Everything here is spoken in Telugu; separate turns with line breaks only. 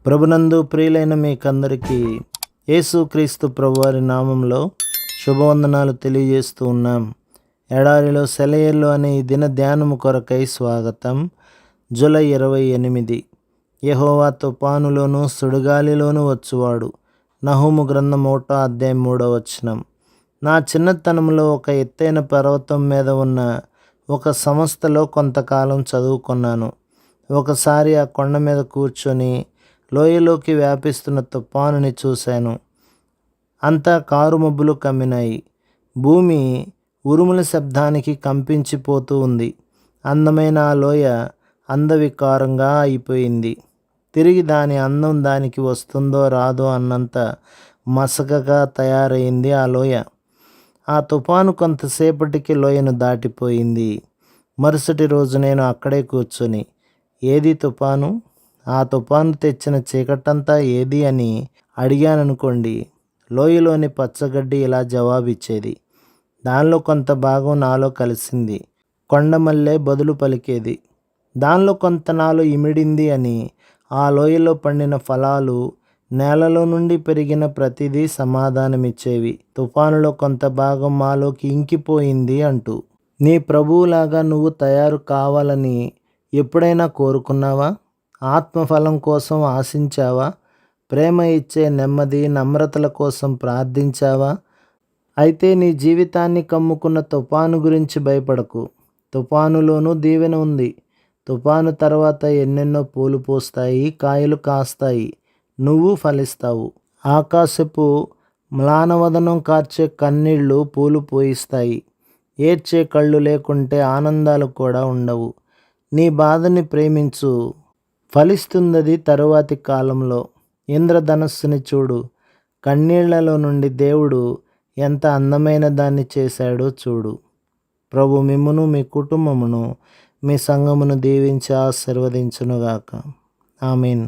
ప్రభునందు ప్రియులైన మీకందరికీ యేసుక్రీస్తు ప్రభువారి నామంలో శుభవందనాలు తెలియజేస్తూ ఉన్నాం. ఎడారిలో సెలయేర్లు అనే ఈ దిన ధ్యానము కొరకై స్వాగతం. జూలై 28. యెహోవా తుఫానులోను సుడిగాలిలోను వచ్చువాడు. నహూము గ్రంథం 1:3. నా చిన్నతనంలో ఒక ఎత్తైన పర్వతం మీద ఉన్న ఒక సంస్థలో కొంతకాలం చదువుకున్నాను. ఒకసారి ఆ కొండ మీద కూర్చొని లోయలోకి వ్యాపిస్తున్న తుఫానుని చూశాను. అంతా కారుమబ్బులు కమ్మినాయి. భూమి ఉరుముల శబ్దానికి కంపించిపోతూ ఉంది. అందమైన ఆ లోయ అందవికారంగా అయిపోయింది. తిరిగి దాని అందం దానికి వస్తుందో రాదో అన్నంత మసకగా తయారైంది ఆ లోయ. ఆ తుఫాను కొంతసేపటికి లోయను దాటిపోయింది. మరుసటి రోజు నేను అక్కడే కూర్చొని, ఏది తుఫాను? ఆ తుఫాను తెచ్చిన చీకటంతా ఏది అని అడిగాననుకోండి, లోయలోని పచ్చగడ్డి ఇలా జవాబిచ్చేది. దానిలో కొంత భాగం నాలో కలిసింది. కొండమల్లె బదులు పలికేది. దానిలో కొంత నాలో ఇమిడింది అని ఆ లోయలో పండిన ఫలాలు, నేలలో నుండి పెరిగిన ప్రతిదీ సమాధానమిచ్చేవి. తుఫానులో కొంత భాగం మాలోకి ఇంకిపోయింది అంటూ. నీ ప్రభువులాగా నువ్వు తయారు కావాలని ఎప్పుడైనా కోరుకున్నావా? ఆత్మఫలం కోసం ఆశించావా? ప్రేమ ఇచ్చే నెమ్మది, నమ్రతల కోసం ప్రార్థించావా? అయితే నీ జీవితాన్ని కమ్ముకున్న తుఫాను గురించి భయపడకు. తుఫానులోనూ దీవెన ఉంది. తుఫాను తర్వాత ఎన్నెన్నో పూలు పూస్తాయి, కాయలు కాస్తాయి, నువ్వు ఫలిస్తావు. ఆకాశపు మ్లానవదనం కార్చే కన్నీళ్లు పూలు పూయిస్తాయి. ఏడ్చే కళ్ళు లేకుంటే ఆనందాలు కూడా ఉండవు. నీ బాధని ప్రేమించు, ఫలిస్తుందది తరువాతి కాలంలో. ఇంద్రధనస్సుని చూడు. కన్నీళ్లలో నుండి దేవుడు ఎంత అందమైన దాన్ని చేశాడో చూడు. ప్రభు మిమ్మును, మీ కుటుంబమును, మీ సంఘమును దీవించి ఆశీర్వదించునుగాక. ఆమేన్.